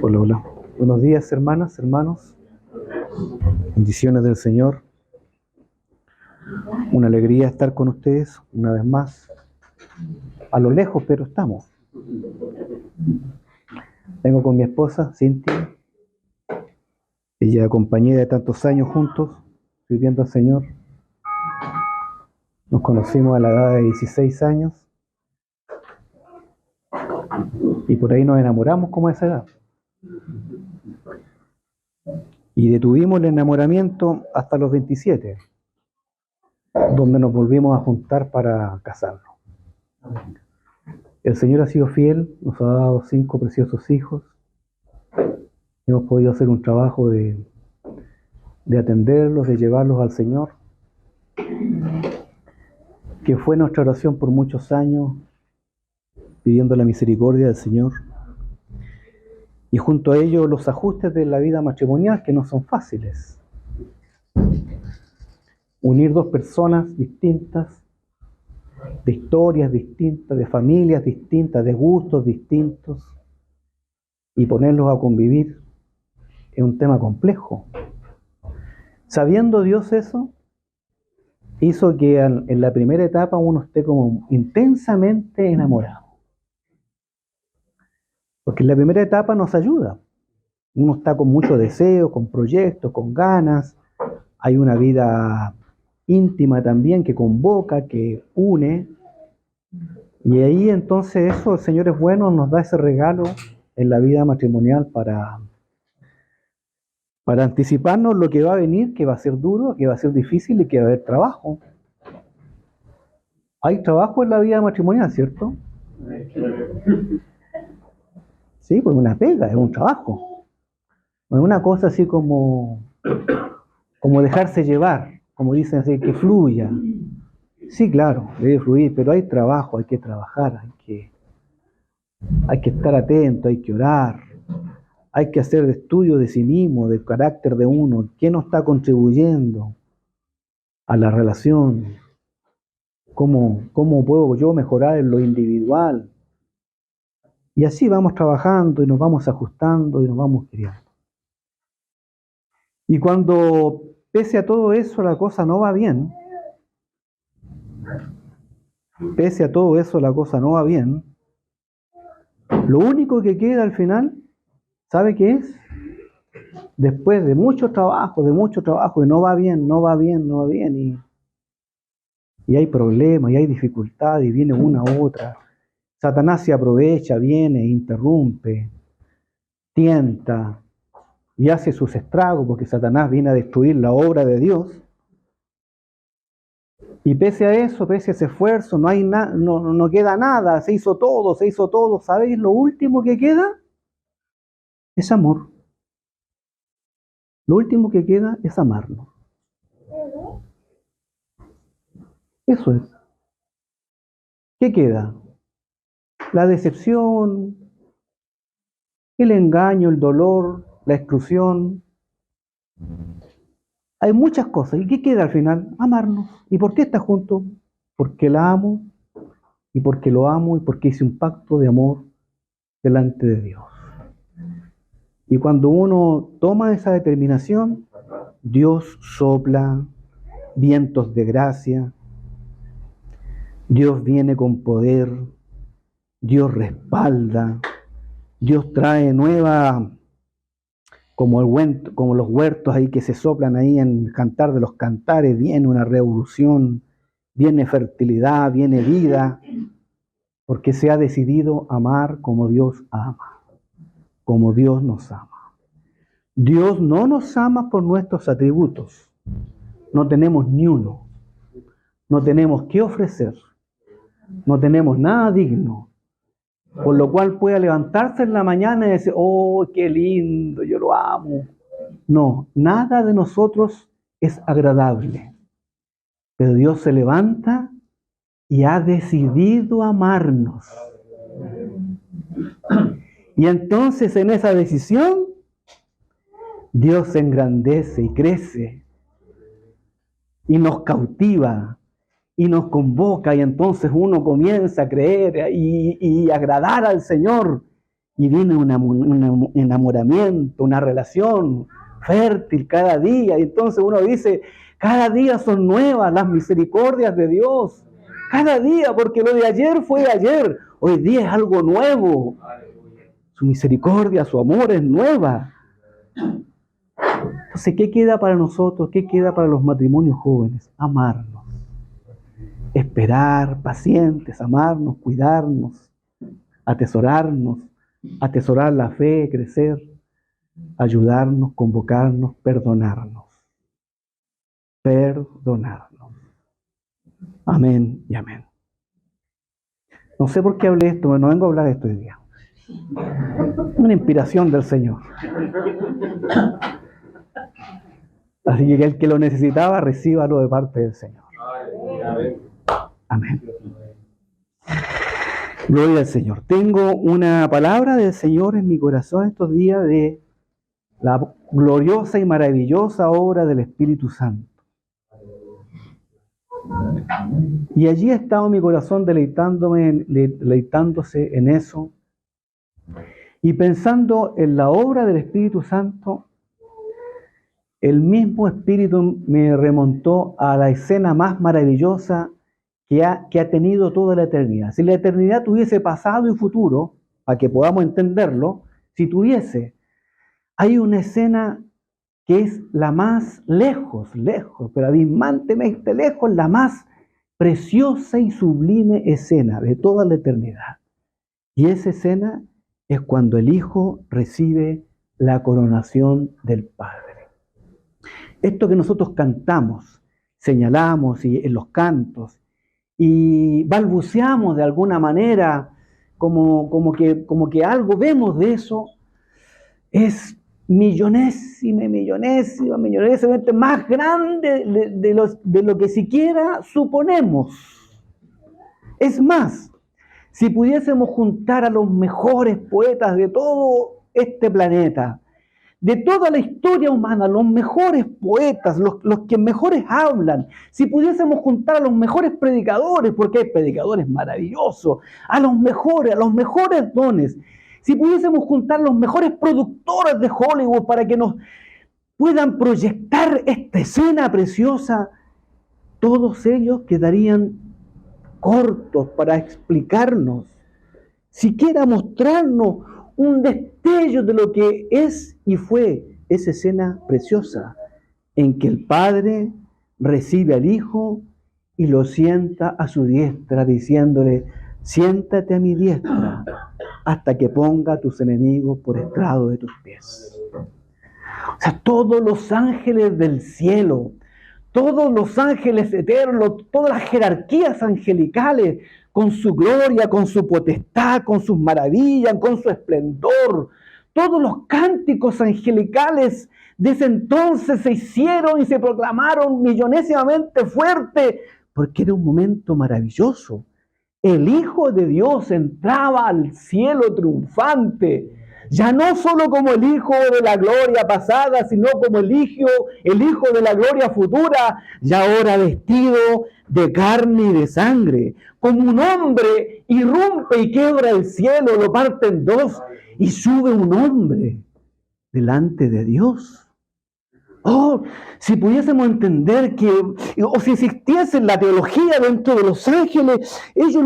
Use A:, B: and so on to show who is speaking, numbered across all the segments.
A: Hola, hola. Buenos días, hermanas, hermanos. Bendiciones del Señor. Una alegría estar con ustedes una vez más. A lo lejos, pero estamos. Vengo con mi esposa, Cintia. Ella compañía de tantos años juntos, sirviendo al Señor. Nos conocimos a la edad de 16 años. Y por ahí nos enamoramos como a esa edad. Y detuvimos el enamoramiento hasta los 27, donde nos volvimos a juntar para casarnos. El Señor ha sido fiel, nos ha dado 5 preciosos hijos. Hemos podido hacer un trabajo de atenderlos, de llevarlos al Señor, que fue nuestra oración por muchos años, pidiendo la misericordia del Señor. Y junto a ello los ajustes de la vida matrimonial, que no son fáciles. Unir dos personas distintas, de historias distintas, de familias distintas, de gustos distintos, y ponerlos a convivir es un tema complejo. Sabiendo Dios eso, hizo que en la primera etapa uno esté como intensamente enamorado. Porque en la primera etapa nos ayuda. Uno está con mucho deseo, con proyectos, con ganas. Hay una vida íntima también que convoca, que une. Y ahí entonces eso, el Señor es bueno, nos da ese regalo en la vida matrimonial para anticiparnos lo que va a venir, que va a ser duro, que va a ser difícil y que va a haber trabajo. Hay trabajo en la vida matrimonial, ¿cierto? Sí, pues una pega, es un trabajo. No es una cosa así como dejarse llevar, como dicen así, que fluya. Sí, claro, debe fluir, pero hay trabajo, hay que trabajar, hay que estar atento, hay que orar, hay que hacer estudio de sí mismo, del carácter de uno, qué no está contribuyendo a la relación, cómo puedo yo mejorar en lo individual. Y así vamos trabajando y nos vamos ajustando y nos vamos criando. Y cuando, pese a todo eso, la cosa no va bien, pese a todo eso, la cosa no va bien, lo único que queda al final, ¿sabe qué es? Después de mucho trabajo, y no va bien, no va bien, no va bien, y hay problemas, y hay dificultades, y viene una u otra. Satanás se aprovecha, viene, interrumpe, tienta, y hace sus estragos, porque Satanás viene a destruir la obra de Dios. Y pese a eso, pese a ese esfuerzo, no queda nada, se hizo todo. ¿Sabéis? Lo último que queda es amor. Lo último que queda es amarnos. Eso es. ¿Qué queda? La decepción, el engaño, el dolor, la exclusión. Hay muchas cosas. ¿Y qué queda al final? Amarnos. ¿Y por qué está juntos? Porque la amo, y porque lo amo, y porque hice un pacto de amor delante de Dios. Y cuando uno toma esa determinación, Dios sopla vientos de gracia, Dios viene con poder, Dios respalda, Dios trae nueva, como los huertos ahí que se soplan ahí en Cantar de los Cantares, viene una revolución, viene fertilidad, viene vida, porque se ha decidido amar como Dios ama, como Dios nos ama. Dios no nos ama por nuestros atributos, no tenemos ni uno, no tenemos qué ofrecer, no tenemos nada digno, por lo cual pueda levantarse en la mañana y decir, oh, qué lindo, yo lo amo. No, nada de nosotros es agradable, pero Dios se levanta y ha decidido amarnos. Y entonces en esa decisión, Dios se engrandece y crece y nos cautiva y nos convoca, y entonces uno comienza a creer y agradar al Señor, y viene un enamoramiento, una relación fértil cada día. Y entonces uno dice, cada día son nuevas las misericordias de Dios. Cada día, porque lo de ayer fue ayer. Hoy día es algo nuevo. Su misericordia, su amor es nueva. Entonces, ¿qué queda para nosotros? ¿Qué queda para los matrimonios jóvenes? Amarnos. Esperar, pacientes, amarnos, cuidarnos, atesorarnos, atesorar la fe, crecer, ayudarnos, convocarnos, perdonarnos. Perdonarnos. Amén y amén. No sé por qué hablé esto, pero no vengo a hablar esto hoy día. Una inspiración del Señor. Así que el que lo necesitaba, recíbalo de parte del Señor. Amén. Gloria al Señor. Tengo una palabra del Señor en mi corazón estos días de la gloriosa y maravillosa obra del Espíritu Santo. Y allí ha estado mi corazón deleitándose en eso y pensando en la obra del Espíritu Santo. El mismo Espíritu me remontó a la escena más maravillosa que ha tenido toda la eternidad. Si la eternidad tuviese pasado y futuro, para que podamos entenderlo, si tuviese, hay una escena que es la más lejos, pero abismantemente lejos, la más preciosa y sublime escena de toda la eternidad. Y esa escena es cuando el Hijo recibe la coronación del Padre. Esto que nosotros cantamos, señalamos y en los cantos, y balbuceamos de alguna manera, como que algo vemos de eso, es millonésimamente más grande de lo que siquiera suponemos. Es más, si pudiésemos juntar a los mejores poetas de todo este planeta, de toda la historia humana, los mejores poetas, los que mejores hablan, si pudiésemos juntar a los mejores predicadores, porque hay predicadores maravillosos, a los mejores dones, si pudiésemos juntar a los mejores productores de Hollywood para que nos puedan proyectar esta escena preciosa, todos ellos quedarían cortos para explicarnos, siquiera mostrarnos un destello de lo que es y fue esa escena preciosa en que el Padre recibe al Hijo y lo sienta a su diestra diciéndole, siéntate a mi diestra hasta que ponga a tus enemigos por estrado de tus pies. O sea, todos los ángeles del cielo, todos los ángeles eternos, todas las jerarquías angelicales, con su gloria, con su potestad, con sus maravillas, con su esplendor, todos los cánticos angelicales de ese entonces se hicieron y se proclamaron millonésimamente fuerte, porque era un momento maravilloso. El Hijo de Dios entraba al cielo triunfante, ya no solo como el Hijo de la gloria pasada, sino como el Hijo de la gloria futura, ya ahora vestido de carne y de sangre. Como un hombre irrumpe y quiebra el cielo, lo parte en dos y sube un hombre delante de Dios. Oh, si pudiésemos entender o si existiese la teología dentro de los ángeles, ellos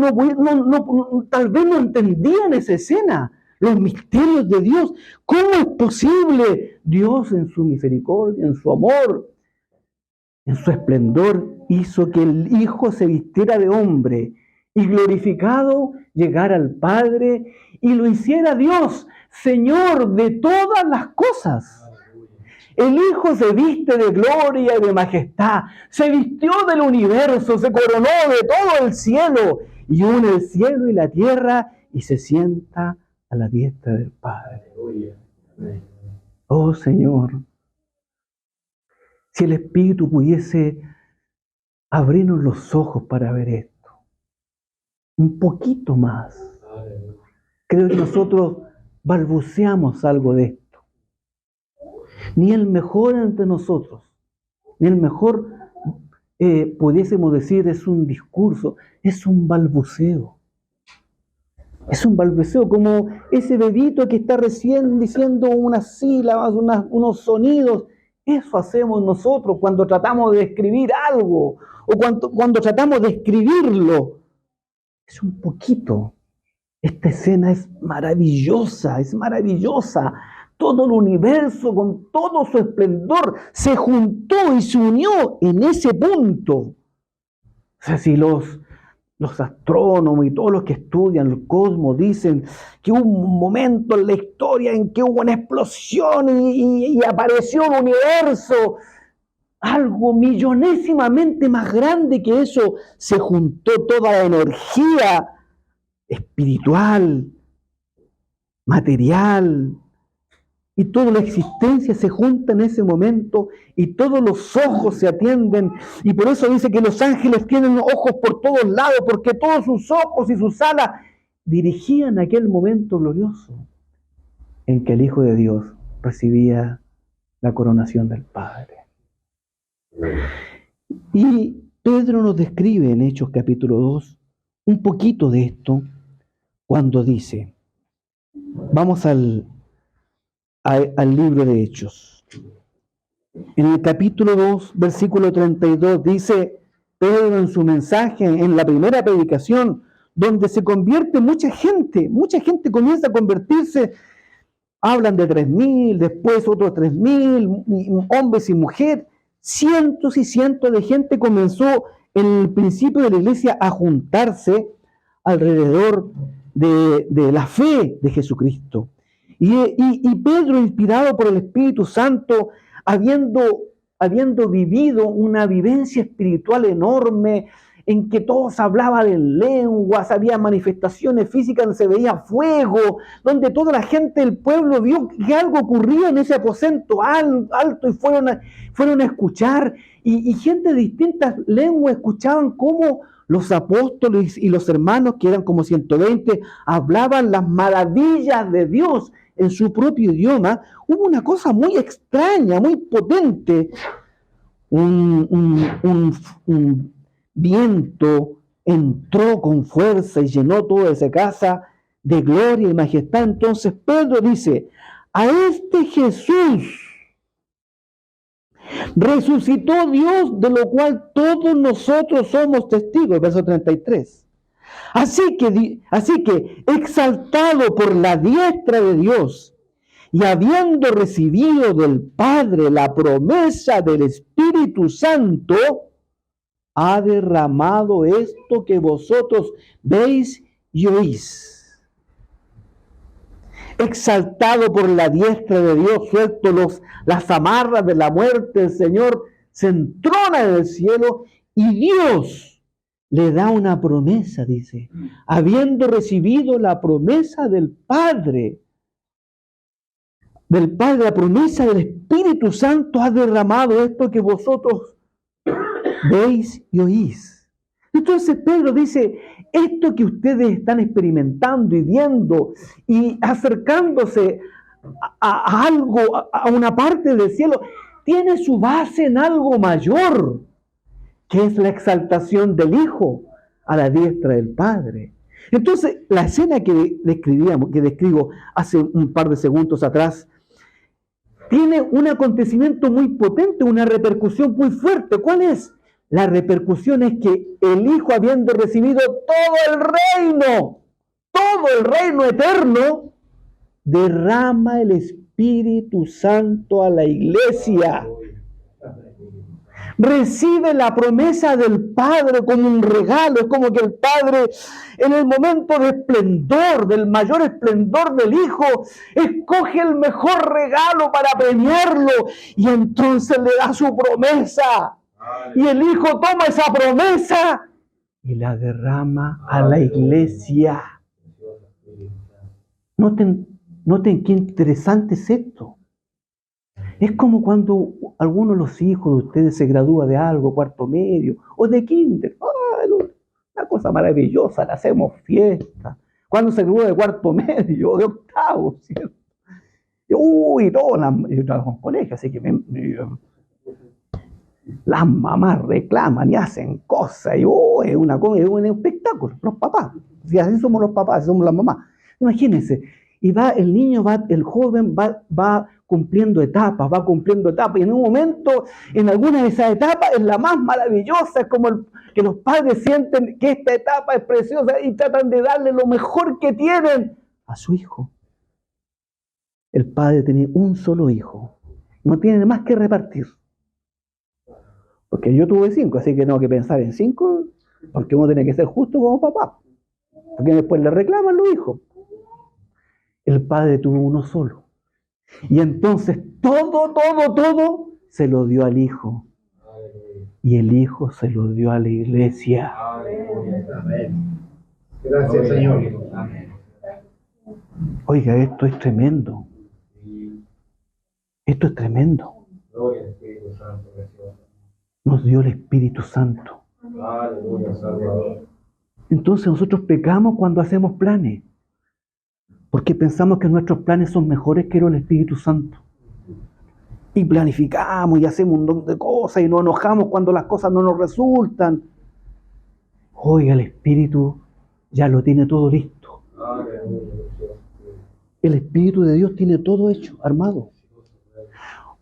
A: tal vez no entendían esa escena, los misterios de Dios. ¿Cómo es posible? Dios en su misericordia, en su amor, en su esplendor, hizo que el Hijo se vistiera de hombre y glorificado llegara al Padre y lo hiciera Dios, Señor de todas las cosas. El Hijo se viste de gloria y de majestad, se vistió del universo, se coronó de todo el cielo y une el cielo y la tierra y se sienta a la diestra del Padre. Oh Señor, si el Espíritu pudiese abrirnos los ojos para ver esto, un poquito más. Creo que nosotros balbuceamos algo de esto. Ni el mejor entre nosotros, ni el mejor, pudiésemos decir, es un discurso, es un balbuceo. Es un balbuceo, como ese bebito que está recién diciendo unas sílabas, unos sonidos. Eso hacemos nosotros cuando tratamos de describir algo o cuando tratamos de escribirlo. Es un poquito. Esta escena es maravillosa, es maravillosa. Todo el universo con todo su esplendor se juntó y se unió en ese punto. O sea, si los astrónomos y todos los que estudian el cosmos dicen que hubo un momento en la historia en que hubo una explosión y apareció el universo, algo millonésimamente más grande que eso, se juntó toda la energía espiritual, material, y toda la existencia se junta en ese momento y todos los ojos se atienden. Y por eso dice que los ángeles tienen ojos por todos lados, porque todos sus ojos y sus alas dirigían aquel momento glorioso en que el Hijo de Dios recibía la coronación del Padre. Y Pedro nos describe en Hechos capítulo 2 un poquito de esto cuando dice, vamos al libro de Hechos. En el capítulo 2, versículo 32, dice Pedro en su mensaje, en la primera predicación, donde se convierte mucha gente comienza a convertirse, hablan de 3.000, después otros 3.000, hombres y mujeres, cientos y cientos de gente comenzó en el principio de la iglesia a juntarse alrededor de la fe de Jesucristo. Y Pedro, inspirado por el Espíritu Santo, habiendo vivido una vivencia espiritual enorme, en que todos hablaban en lenguas, había manifestaciones físicas donde se veía fuego, donde toda la gente del pueblo vio que algo ocurría en ese aposento alto y fueron a escuchar, y gente de distintas lenguas escuchaban cómo los apóstoles y los hermanos, que eran como 120, hablaban las maravillas de Dios en su propio idioma. Hubo una cosa muy extraña, muy potente. Un viento entró con fuerza y llenó toda esa casa de gloria y majestad. Entonces Pedro dice, a este Jesús resucitó Dios, de lo cual todos nosotros somos testigos. Verso 33. Así que exaltado por la diestra de Dios y habiendo recibido del Padre la promesa del Espíritu Santo, ha derramado esto que vosotros veis y oís. Exaltado por la diestra de Dios, suelto las amarras de la muerte, el Señor se entrona en el cielo y Dios le da una promesa, dice, habiendo recibido la promesa del Padre, la promesa del Espíritu Santo, ha derramado esto que vosotros veis y oís. Entonces Pedro dice, esto que ustedes están experimentando y viendo y acercándose a algo, a una parte del cielo, tiene su base en algo mayor, que es la exaltación del Hijo a la diestra del Padre. Entonces, la escena que describo hace un par de segundos atrás, tiene un acontecimiento muy potente, una repercusión muy fuerte. ¿Cuál es? La repercusión es que el Hijo, habiendo recibido todo el reino eterno, derrama el Espíritu Santo a la iglesia. Recibe la promesa del Padre como un regalo. Es como que el Padre, en el momento de esplendor, del mayor esplendor del Hijo, escoge el mejor regalo para premiarlo y entonces le da su promesa. Y el Hijo toma esa promesa y la derrama a la iglesia. Noten qué interesante es esto. Es como cuando alguno de los hijos de ustedes se gradúa de algo, cuarto medio, o de kinder. Una cosa maravillosa, le hacemos fiesta. Cuando se gradúa de cuarto medio, de octavo, ¿cierto? Yo trabajo en colegio, así que las mamás reclaman y hacen cosas, y es un espectáculo, los papás. Si así somos los papás, así somos las mamás. Imagínense, y el niño va, el joven va cumpliendo etapas, y en un momento, en alguna de esas etapas, es la más maravillosa, es como que los padres sienten que esta etapa es preciosa y tratan de darle lo mejor que tienen a su hijo. El padre tenía un solo hijo, no tiene más que repartir. Porque yo tuve 5, así que tengo que pensar en 5, porque uno tiene que ser justo como papá, porque después le reclaman los hijos. El padre tuvo uno solo. Y entonces todo se lo dio al hijo. Y el hijo se lo dio a la iglesia.
B: Gracias, Señor.
A: Oiga, esto es tremendo. Esto es tremendo. Nos dio el Espíritu Santo. Entonces nosotros pecamos cuando hacemos planes, porque pensamos que nuestros planes son mejores que los del Espíritu Santo. Y planificamos y hacemos un montón de cosas y nos enojamos cuando las cosas no nos resultan. Oiga, el Espíritu ya lo tiene todo listo. El Espíritu de Dios tiene todo hecho, armado.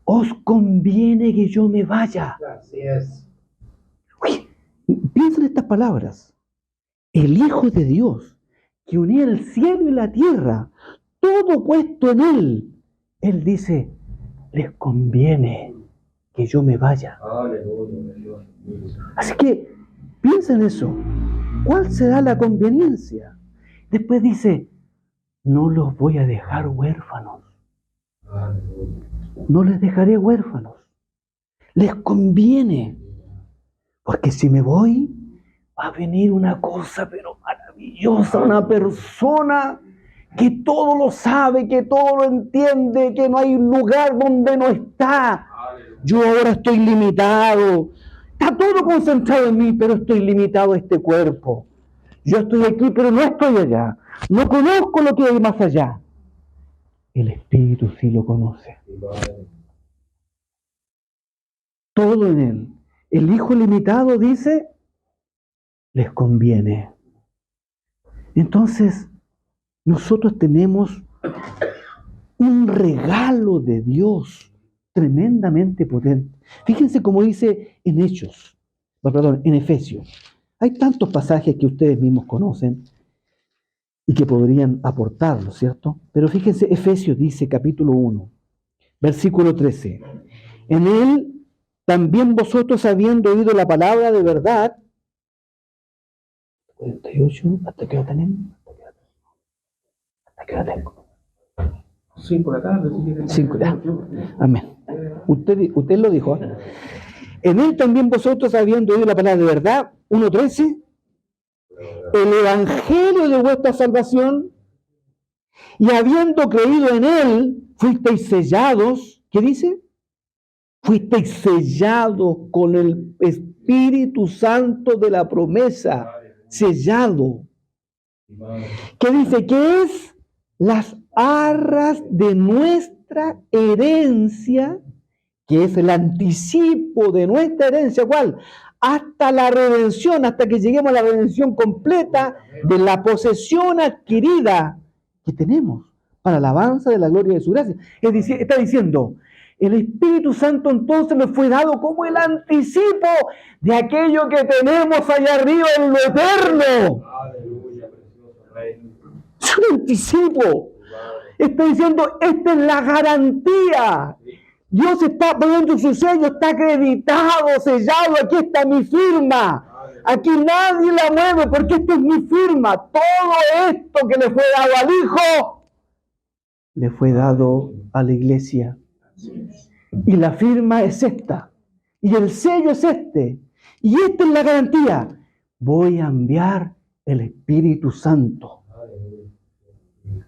A: Os conviene que yo me vaya.
B: Así es.
A: Uy, piensa en estas palabras. El Hijo de Dios, que unía el cielo y la tierra, todo puesto en Él. Él dice, les conviene que yo me vaya. Así que piensa en eso. ¿Cuál será la conveniencia? Después dice, no los voy a dejar huérfanos. No les dejaré huérfanos. Les conviene. Porque si me voy, va a venir una cosa pero maravillosa, una persona que todo lo sabe, que todo lo entiende, que no hay lugar donde no está. Yo ahora estoy limitado. Está todo concentrado en mí, pero estoy limitado a este cuerpo. Yo estoy aquí, pero no estoy allá. No conozco lo que hay más allá. El Espíritu sí lo conoce. Todo en Él. El Hijo limitado dice, les conviene. Entonces, nosotros tenemos un regalo de Dios tremendamente potente. Fíjense cómo dice en en Efesios. Hay tantos pasajes que ustedes mismos conocen y que podrían aportarlo, ¿cierto? Pero fíjense, Efesios dice, capítulo 1, versículo 13. En él también vosotros, habiendo oído la palabra de verdad, 48, ¿hasta qué hora tenemos? ¿Hasta qué hora tengo?
B: 5 de la tarde, si quieren.
A: 5, ya. Amén. Usted lo dijo. En él también vosotros, habiendo oído la palabra de verdad, 1:13, el evangelio de vuestra salvación, y habiendo creído en él, fuisteis sellados. ¿Qué dice? Fuisteis sellados con el Espíritu Santo de la promesa. Sellado. ¿Qué dice? ¿Qué es? Las arras de nuestra herencia, que es el anticipo de nuestra herencia. ¿Cuál? Hasta la redención, hasta que lleguemos a la redención completa de la posesión adquirida que tenemos para la alabanza de la gloria de su gracia. Es decir, está diciendo, el Espíritu Santo entonces nos fue dado como el anticipo de aquello que tenemos allá arriba en lo eterno.
B: Aleluya, precioso Rey.
A: Es un anticipo. Está diciendo, esta es la garantía. Dios está poniendo su sello, está acreditado, sellado, aquí está mi firma. Aquí nadie la mueve porque esta es mi firma. Todo esto que le fue dado al Hijo, le fue dado a la iglesia. Y la firma es esta. Y el sello es este. Y esta es la garantía. Voy a enviar el Espíritu Santo.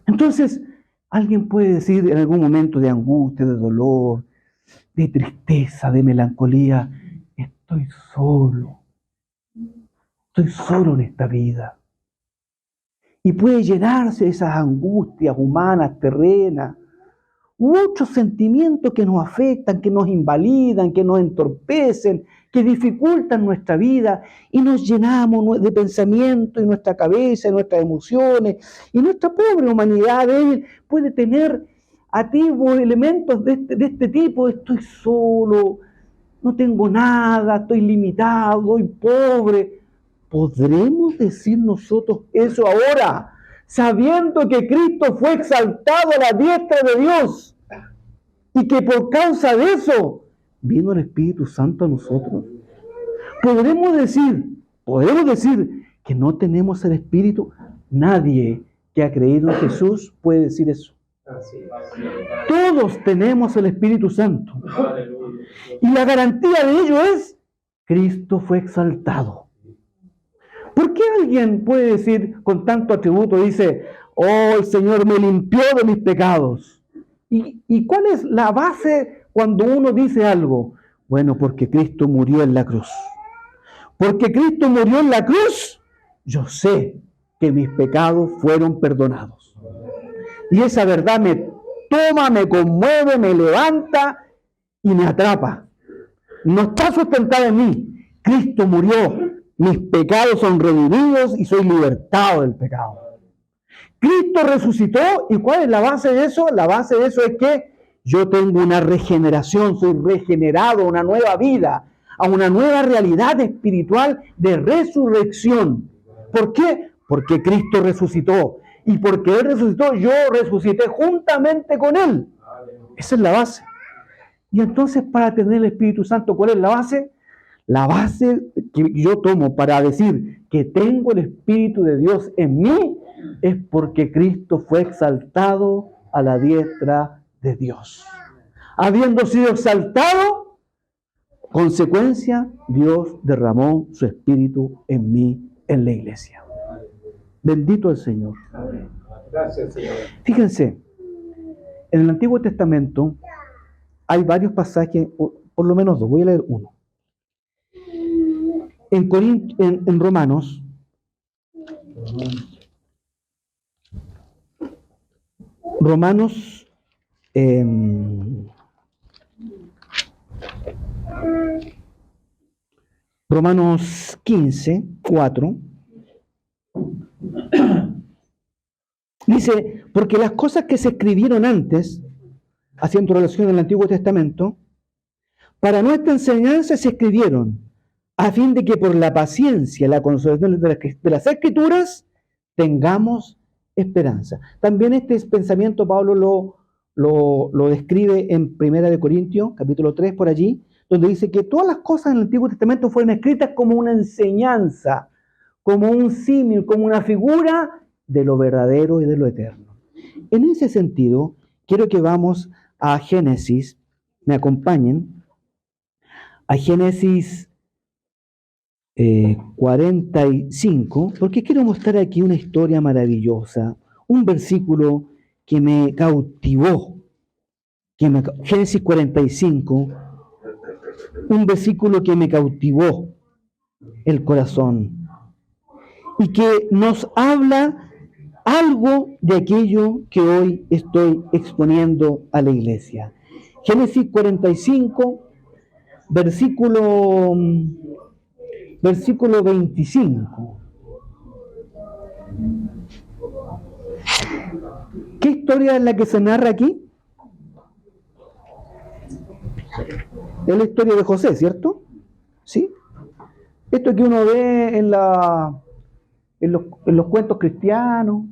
A: Entonces, alguien puede decir en algún momento de angustia, de dolor, de tristeza, de melancolía, estoy solo en esta vida. Y puede llenarse de esas angustias humanas, terrenas, u otros sentimientos que nos afectan, que nos invalidan, que nos entorpecen, que dificultan nuestra vida y nos llenamos de pensamientos en nuestra cabeza, en nuestras emociones, y nuestra pobre humanidad puede tener atisbos, elementos de este tipo. Estoy solo, no tengo nada, estoy limitado, soy pobre. ¿Podremos decir nosotros eso ahora, sabiendo que Cristo fue exaltado a la diestra de Dios y que por causa de eso vino el Espíritu Santo a nosotros? ¿Podremos decir que no tenemos el Espíritu? Nadie que ha creído en Jesús puede decir eso. Todos tenemos el Espíritu Santo. Y la garantía de ello es: Cristo fue exaltado. ¿Por qué alguien puede decir con tanto atributo, dice, oh, el Señor me limpió de mis pecados? ¿Y cuál es la base cuando uno dice algo? Bueno, porque Cristo murió en la cruz. Porque Cristo murió en la cruz, yo sé que mis pecados fueron perdonados. Y esa verdad me toma, me conmueve, me levanta y me atrapa. No está sustentada en mí. Cristo murió. Mis pecados son redimidos y soy libertado del pecado. Cristo resucitó. ¿Y cuál es la base de eso? La base de eso es que yo tengo una regeneración, soy regenerado, una nueva vida, a una nueva realidad espiritual de resurrección. ¿Por qué? Porque Cristo resucitó. Y porque Él resucitó, yo resucité juntamente con Él. Esa es la base. Y entonces, para tener el Espíritu Santo, ¿cuál es la base? La base que yo tomo para decir que tengo el Espíritu de Dios en mí es porque Cristo fue exaltado a la diestra de Dios. Habiendo sido exaltado, consecuencia, Dios derramó su Espíritu en mí, en la iglesia. Bendito el Señor.
B: Gracias, Señor.
A: Fíjense, en el Antiguo Testamento hay varios pasajes, por lo menos dos, voy a leer uno. En Romanos, Romanos 15, 4, dice, porque las cosas que se escribieron antes, haciendo relación al Antiguo Testamento, para nuestra enseñanza se escribieron, a fin de que por la paciencia y la consolación de las Escrituras tengamos esperanza. También este pensamiento Pablo lo describe en 1 Corintios, capítulo 3, por allí, donde dice que todas las cosas en el Antiguo Testamento fueron escritas como una enseñanza, como un símil, como una figura de lo verdadero y de lo eterno. En ese sentido, quiero que vamos a Génesis, me acompañen, a Génesis 45, porque quiero mostrar aquí una historia maravillosa, un versículo que me cautivó, Génesis 45, un versículo que me cautivó el corazón y que nos habla algo de aquello que hoy estoy exponiendo a la iglesia. Génesis 45, versículo 25. ¿Qué historia es la que se narra aquí? Es la historia de José, ¿cierto? ¿Sí? Esto que uno ve en los cuentos cristianos,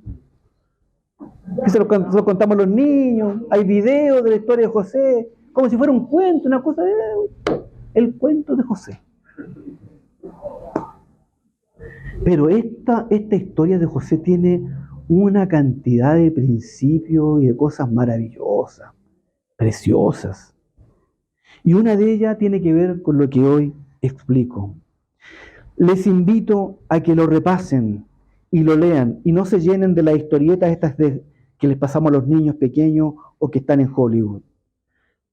A: que se lo contamos a los niños, hay videos de la historia de José, como si fuera un cuento, una cosa de el cuento de José. Pero esta historia de José tiene una cantidad de principios y de cosas maravillosas, preciosas. Y una de ellas tiene que ver con lo que hoy explico. Les invito a que lo repasen y lo lean y no se llenen de las historietas estas que les pasamos a los niños pequeños o que están en Hollywood.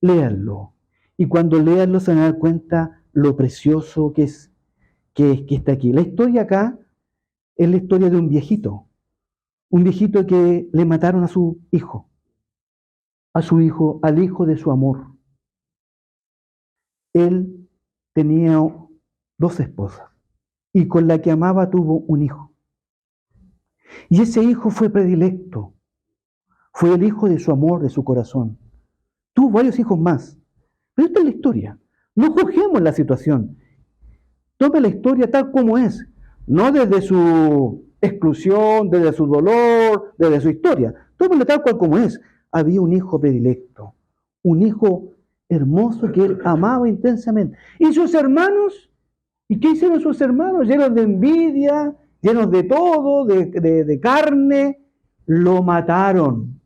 A: Léanlo. Y cuando léanlo se van a dar cuenta lo precioso que está aquí. La historia acá es la historia de un viejito que le mataron a su hijo. a su hijo, al hijo de su amor. Él tenía 2 esposas y con la que amaba tuvo un hijo. Y ese hijo fue predilecto, fue el hijo de su amor, de su corazón. Tuvo varios hijos más. Pero esta es la historia. No juzguemos la situación. Tome la historia tal como es, no desde su exclusión, desde su dolor, desde su historia. Tómela tal cual como es. Había un hijo predilecto, un hijo hermoso que él amaba intensamente. ¿Y sus hermanos? ¿Y qué hicieron sus hermanos? Llenos de envidia, llenos de todo, de carne, lo mataron.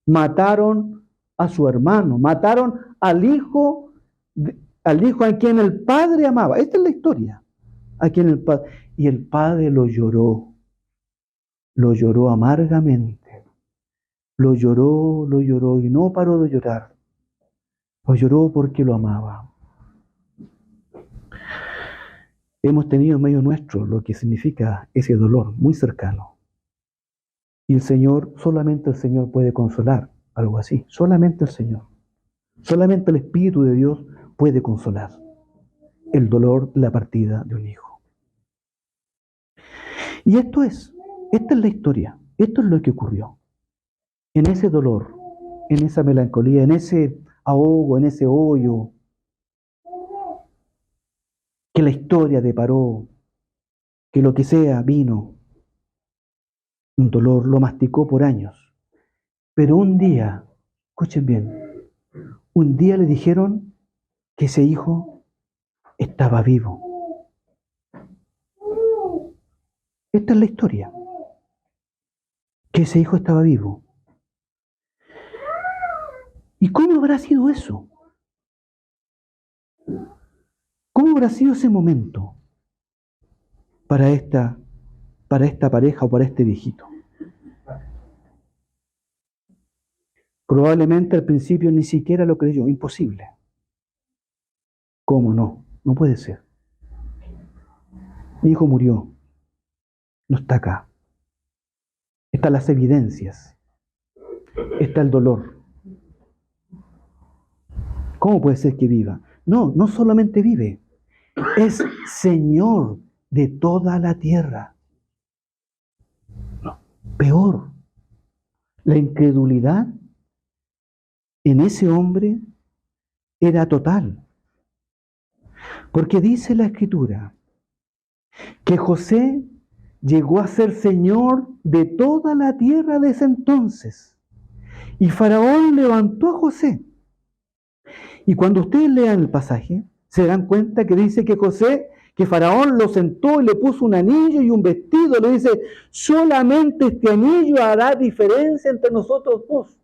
A: Mataron a su hermano, mataron al hijo a quien el padre amaba. Esta es la historia. A quien el padre, y el padre lo lloró amargamente. Lo lloró y no paró de llorar. Lo lloró porque lo amaba. Hemos tenido en medio nuestro lo que significa ese dolor muy cercano. Y el Señor, solamente el Señor puede consolar algo así. Solamente el Señor. Solamente el Espíritu de Dios puede consolar el dolor de la partida de un hijo. Y esta es la historia. Esto es lo que ocurrió. En ese dolor, en esa melancolía, en ese ahogo, en ese hoyo, que la historia deparó, que lo que sea vino, un dolor lo masticó por años. Pero un día, escuchen bien, un día le dijeron que ese hijo estaba vivo. Esta es la historia, que ese hijo estaba vivo. ¿Y cómo habrá sido eso? ¿Cómo habrá sido ese momento para esta pareja o para este viejito? Probablemente al principio ni siquiera lo creyó, imposible. ¿Cómo no? No puede ser. Mi hijo murió, no está acá. Están las evidencias, está el dolor. ¿Cómo puede ser que viva? No, no solamente vive, es Señor de toda la tierra. No, peor, la incredulidad en ese hombre era total. Porque dice la Escritura que José llegó a ser Señor de toda la tierra de ese entonces. Y Faraón levantó a José. Y cuando ustedes lean el pasaje, se dan cuenta que dice que Faraón lo sentó y le puso un anillo y un vestido. Le dice, solamente este anillo hará diferencia entre nosotros dos.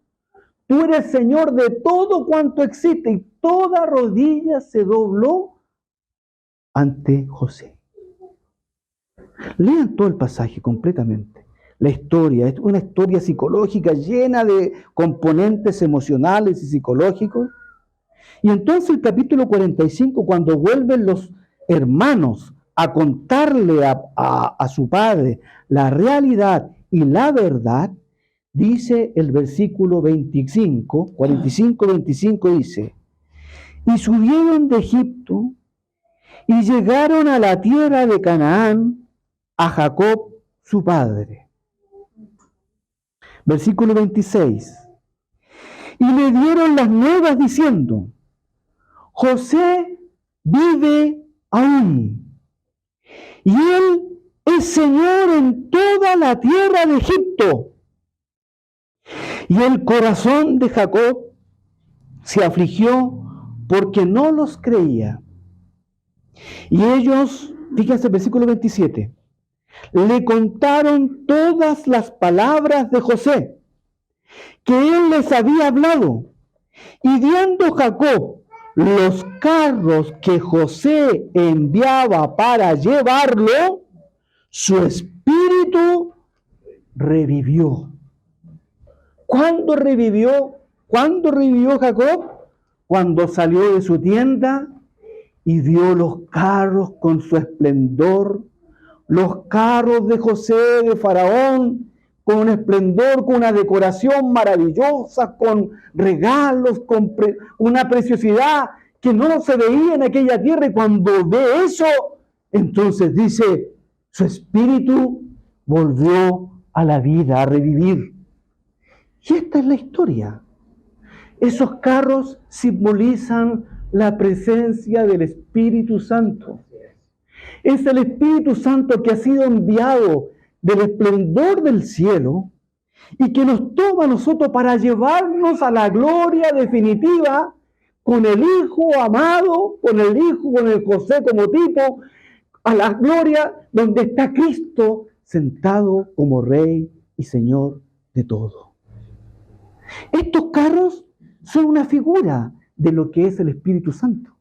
A: Tú eres Señor de todo cuanto existe. Y toda rodilla se dobló ante José. Lean todo el pasaje completamente. La historia es una historia psicológica llena de componentes emocionales y psicológicos. Y entonces el capítulo 45, cuando vuelven los hermanos a contarle a su padre la realidad y la verdad, dice el versículo 25, 25 dice, y subieron de Egipto y llegaron a la tierra de Canaán, a Jacob su padre. Versículo 26. Y le dieron las nuevas diciendo, José vive aún, y él es Señor en toda la tierra de Egipto. Y el corazón de Jacob se afligió porque no los creía. Y ellos, fíjense el versículo 27, le contaron todas las palabras de José, que él les había hablado. Y viendo Jacob los carros que José enviaba para llevarlo, su espíritu revivió. ¿Cuándo revivió? ¿Cuándo revivió Jacob? Cuando salió de su tienda y vio los carros con su esplendor, los carros de José, de Faraón, con un esplendor, con una decoración maravillosa, con regalos, con una preciosidad que no se veía en aquella tierra. Y cuando ve eso, entonces dice, su espíritu volvió a la vida, a revivir. Y esta es la historia. Esos carros simbolizan la presencia del Espíritu Santo. Es el Espíritu Santo que ha sido enviado del esplendor del cielo y que nos toma a nosotros para llevarnos a la gloria definitiva con el Hijo amado, con el Hijo, con el José como tipo, a la gloria donde está Cristo sentado como Rey y Señor de todo. Estos carros son una figura de lo que es el Espíritu Santo.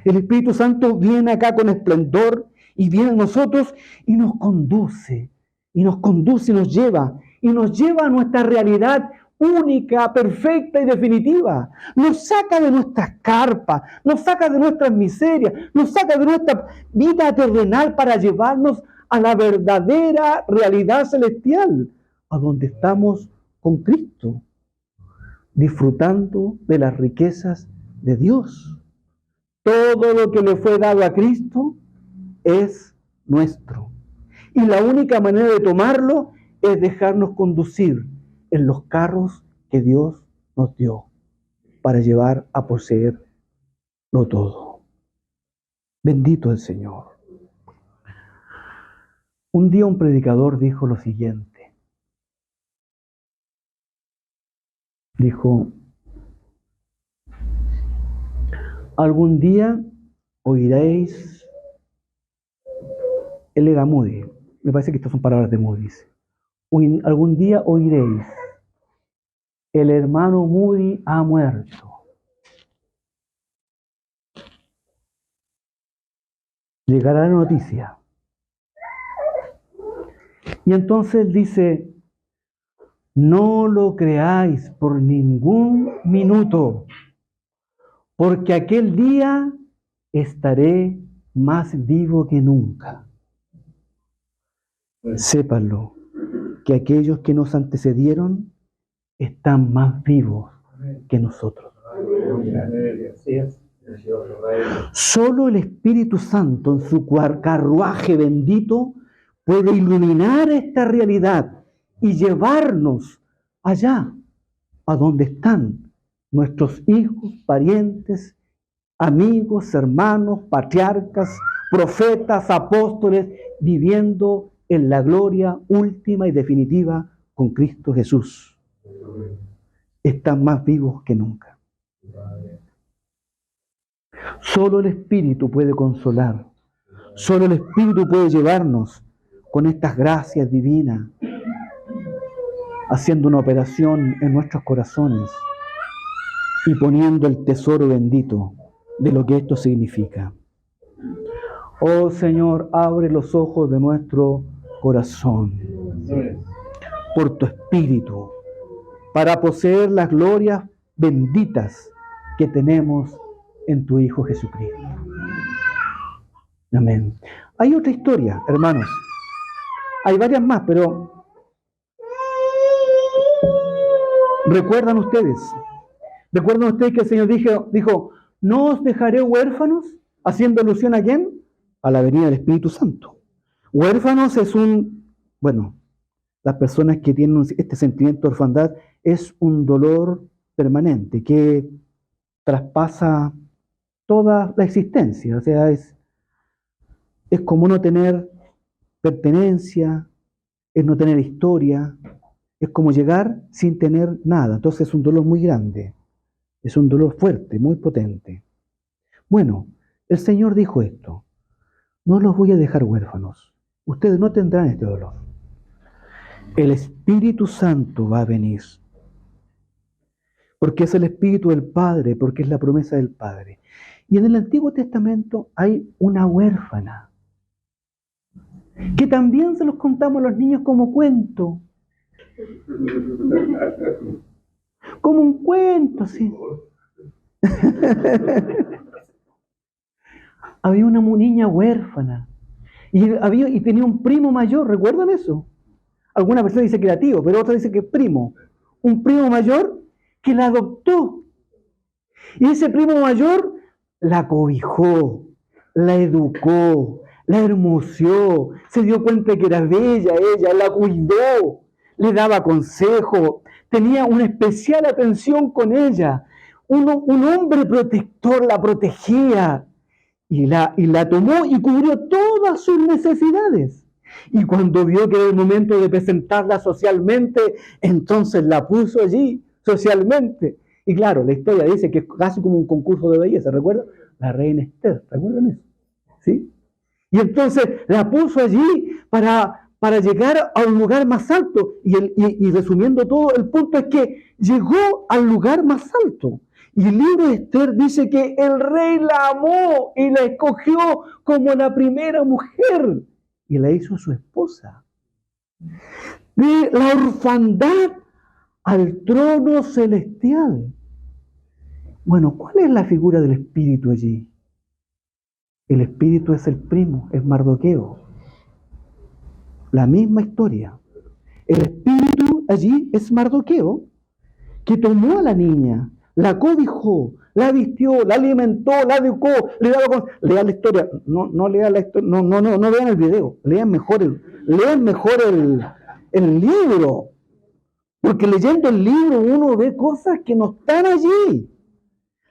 A: El Espíritu Santo viene acá con esplendor y viene a nosotros y nos conduce, y nos lleva a nuestra realidad única, perfecta y definitiva. Nos saca de nuestras carpas, nos saca de nuestras miserias, nos saca de nuestra vida terrenal para llevarnos a la verdadera realidad celestial, a donde estamos con Cristo, disfrutando de las riquezas de Dios. Todo lo que le fue dado a Cristo es nuestro. Y la única manera de tomarlo es dejarnos conducir en los carros que Dios nos dio para llevar a poseerlo todo. Bendito el Señor. Un día un predicador dijo lo siguiente. Dijo, algún día oiréis, él era Moody, me parece que estas son palabras de Moody, dice, algún día oiréis, el hermano Moody ha muerto. Llegará la noticia. Y entonces dice, no lo creáis por ningún minuto, porque aquel día estaré más vivo que nunca. Sépanlo, que aquellos que nos antecedieron están más vivos que nosotros. Solo el Espíritu Santo en su carruaje bendito puede iluminar esta realidad y llevarnos allá, a donde están nuestros hijos, parientes, amigos, hermanos, patriarcas, profetas, apóstoles, viviendo en la gloria última y definitiva con Cristo Jesús. Están más vivos que nunca. Solo el Espíritu puede consolar. Solo el Espíritu puede llevarnos con estas gracias divinas, haciendo una operación en nuestros corazones y poniendo el tesoro bendito de lo que esto significa. Oh Señor, abre los ojos de nuestro corazón por tu Espíritu para poseer las glorias benditas que tenemos en tu Hijo Jesucristo. Amén. Hay otra historia, hermanos. Hay varias más, pero ¿recuerdan ustedes que el Señor dijo, no os dejaré huérfanos? Haciendo alusión a ¿quién? A la venida del Espíritu Santo. Huérfanos es las personas que tienen este sentimiento de orfandad, es un dolor permanente que traspasa toda la existencia. O sea, es como no tener pertenencia, es no tener historia, es como llegar sin tener nada. Entonces es un dolor muy grande, es un dolor fuerte, muy potente. Bueno, el Señor dijo esto, no los voy a dejar huérfanos, ustedes no tendrán este dolor. El Espíritu Santo va a venir, porque es el Espíritu del Padre, porque es la promesa del Padre. Y en el Antiguo Testamento hay una huérfana, que también se los contamos a los niños como cuento. Como un cuento, sí. Había una niña huérfana y tenía un primo mayor, ¿recuerdan eso? Alguna persona dice que era tío, pero otra dice que es primo. Un primo mayor que la adoptó. Y ese primo mayor la cobijó, la educó, la hermoseó, se dio cuenta que era bella ella, la cuidó, le daba consejo, tenía una especial atención con ella. Un hombre protector la protegía y la tomó y cubrió todas sus necesidades. Y cuando vio que era el momento de presentarla socialmente, entonces la puso allí socialmente. Y claro, la historia dice que es casi como un concurso de belleza, ¿recuerdan? La reina Esther, ¿recuerdan eso? ¿Sí? Y entonces la puso allí para llegar a un lugar más alto. Y resumiendo todo, el punto es que llegó al lugar más alto. Y el libro de Esther dice que el rey la amó y la escogió como la primera mujer y la hizo su esposa. De la orfandad al trono celestial. Bueno, ¿cuál es la figura del espíritu allí? El espíritu es el primo, es Mardoqueo. La misma historia. El espíritu allí es Mardoqueo, que tomó a la niña, la cobijó, la vistió, la alimentó, la educó, le daba lean la historia, no lean la historia, no vean el video, lean mejor el libro, porque leyendo el libro uno ve cosas que no están allí.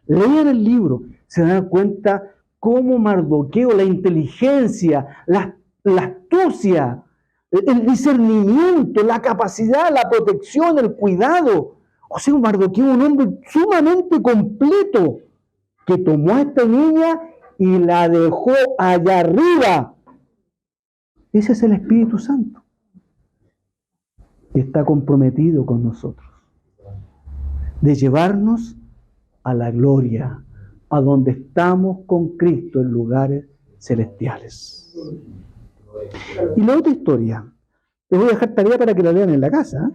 A: Lean el libro, se dan cuenta cómo Mardoqueo, la inteligencia, la astucia, el discernimiento, la capacidad, la protección, el cuidado. O sea, Mardoqueo, un hombre sumamente completo, que tomó a esta niña y la dejó allá arriba. Ese es el Espíritu Santo, que está comprometido con nosotros, de llevarnos a la gloria, a donde estamos con Cristo en lugares celestiales. Y la otra historia, les voy a dejar tarea para que la lean en la casa.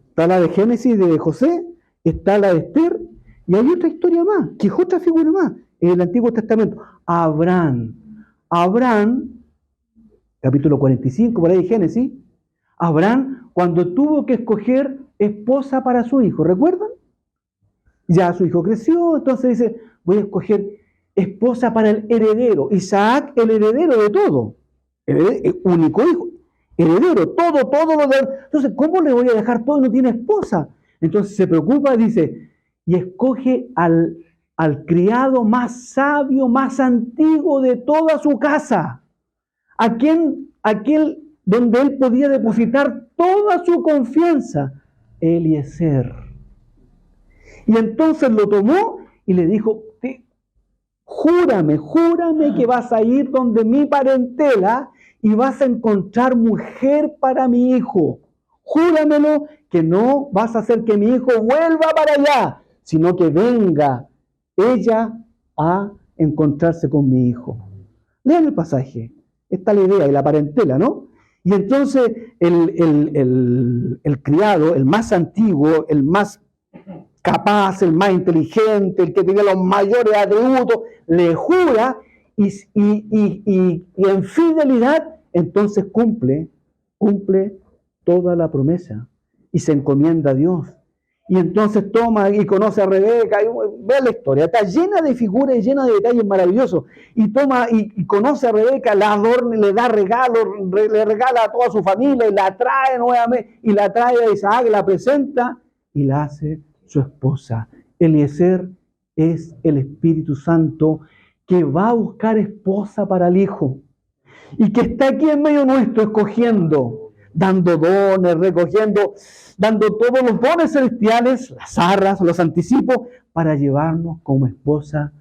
A: Está la de Génesis de José, está la de Esther, y hay otra historia más, que es otra figura más, en el Antiguo Testamento. Abraham, capítulo 45, por ahí de Génesis, Abraham cuando tuvo que escoger esposa para su hijo, ¿recuerdan? Ya su hijo creció, entonces dice, voy a escoger esposa para el heredero. Isaac, el heredero de todo. El único hijo. Heredero, todo lo de... Entonces, ¿cómo le voy a dejar todo y no tiene esposa? Entonces se preocupa, dice, y escoge al criado más sabio, más antiguo de toda su casa. Aquel donde él podía depositar toda su confianza. Eliezer. Y entonces lo tomó y le dijo, júrame que vas a ir donde mi parentela y vas a encontrar mujer para mi hijo. Júramelo que no vas a hacer que mi hijo vuelva para allá, sino que venga ella a encontrarse con mi hijo. Lean el pasaje, está la idea de la parentela, ¿no? Y entonces el criado, el más antiguo, el más capaz, el más inteligente, el que tenía los mayores atributos, le jura y en fidelidad, entonces cumple toda la promesa y se encomienda a Dios. Y entonces toma y conoce a Rebeca, y ve la historia, está llena de figuras y llena de detalles maravillosos. Y toma y conoce a Rebeca, la adorna, le da regalos, le regala a toda su familia y la trae nuevamente, y la trae a Isaac, la presenta y la hace su esposa. Eliezer es el Espíritu Santo que va a buscar esposa para el Hijo y que está aquí en medio nuestro escogiendo, dando dones, recogiendo, dando todos los dones celestiales, las arras, los anticipos, para llevarnos como esposa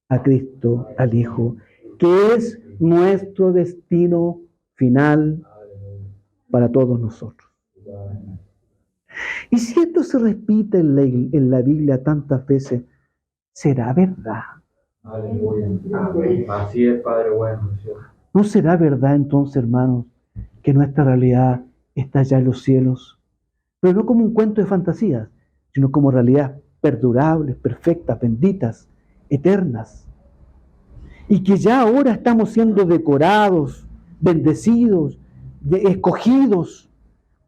A: a Cristo, al Hijo, que es nuestro destino final para todos nosotros. Y si esto se repite en la Biblia tantas veces, ¿será verdad?
B: Aleluya. Así es, Padre bueno.
A: ¿No será verdad entonces, hermanos, que nuestra realidad está allá en los cielos? Pero no como un cuento de fantasías, sino como realidades perdurables, perfectas, benditas, eternas. Y que ya ahora estamos siendo decorados, bendecidos, escogidos,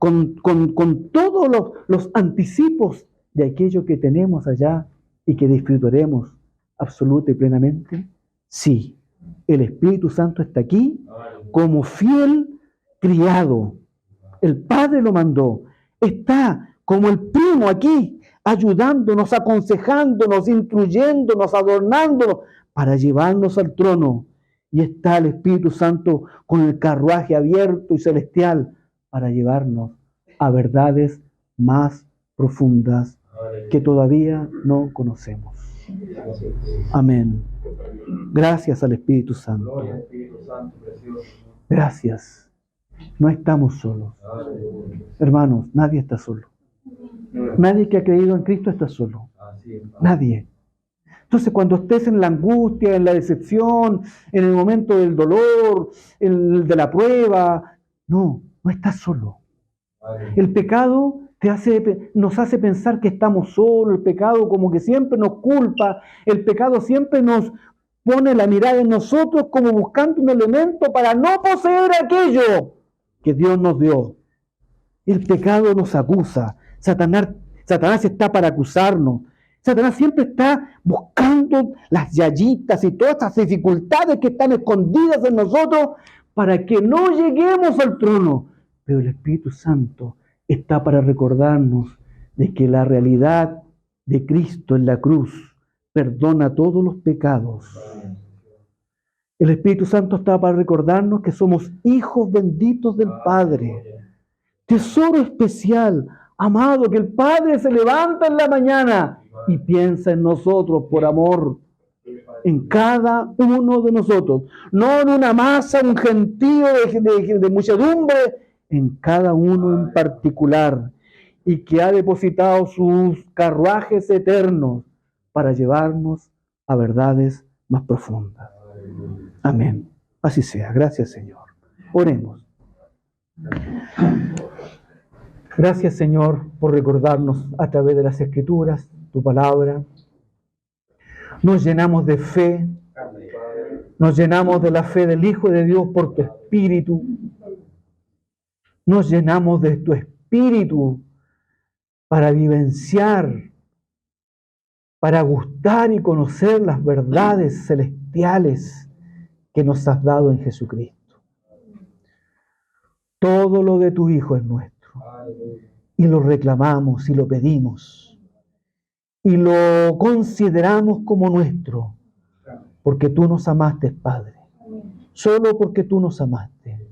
A: con todos los anticipos de aquello que tenemos allá y que disfrutaremos absoluta y plenamente? Sí, el Espíritu Santo está aquí como fiel criado. El Padre lo mandó. Está como el primo aquí, ayudándonos, aconsejándonos, instruyéndonos, adornándonos para llevarnos al trono. Y está el Espíritu Santo con el carruaje abierto y celestial para llevarnos a verdades más profundas que todavía no conocemos. Amén. Gracias al Espíritu Santo. Gracias. No estamos solos. Hermanos, nadie está solo. Nadie que ha creído en Cristo está solo. Nadie. Entonces, cuando estés en la angustia, en la decepción, en el momento del dolor, de la prueba, no estás solo. El pecado nos hace pensar que estamos solos, el pecado como que siempre nos culpa, el pecado siempre nos pone la mirada en nosotros como buscando un elemento para no poseer aquello que Dios nos dio. El pecado nos acusa. Satanás está para acusarnos. Satanás siempre está buscando las yayitas y todas estas dificultades que están escondidas en nosotros para que no lleguemos al trono. Pero el Espíritu Santo está para recordarnos de que la realidad de Cristo en la cruz perdona todos los pecados. El Espíritu Santo está para recordarnos que somos hijos benditos del Padre. Tesoro especial, amado, que el Padre se levanta en la mañana y piensa en nosotros por amor, en cada uno de nosotros, no en una masa, un gentío de muchedumbre, en cada uno en particular, y que ha depositado sus carruajes eternos para llevarnos a verdades más profundas. Amén. Así sea. Gracias, Señor. Oremos. Gracias, Señor, por recordarnos a través de las Escrituras, tu palabra. Nos llenamos de fe, nos llenamos de la fe del Hijo de Dios por tu Espíritu. Nos llenamos de tu Espíritu para vivenciar, para gustar y conocer las verdades celestiales que nos has dado en Jesucristo. Todo lo de tu Hijo es nuestro. Y lo reclamamos y lo pedimos. Y lo consideramos como nuestro. Porque tú nos amaste, Padre. Solo porque tú nos amaste.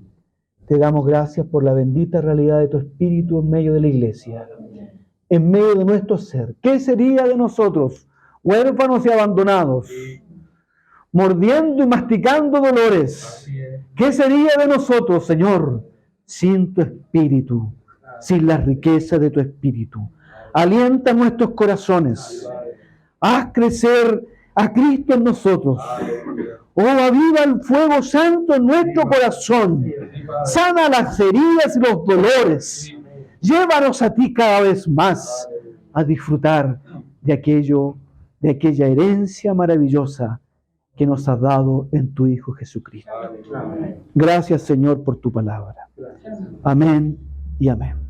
A: Te damos gracias por la bendita realidad de tu Espíritu en medio de la iglesia. En medio de nuestro ser. ¿Qué sería de nosotros, huérfanos y abandonados? Mordiendo y masticando dolores. ¿Qué sería de nosotros, Señor, sin tu Espíritu? Sin la riqueza de tu Espíritu. Alienta nuestros corazones. Haz crecer a Cristo en nosotros. Oh, aviva el fuego santo en nuestro corazón. Sana las heridas y los dolores. Llévanos a ti cada vez más a disfrutar de aquella herencia maravillosa que nos has dado en tu Hijo Jesucristo. Gracias, Señor, por tu palabra. Amén y amén.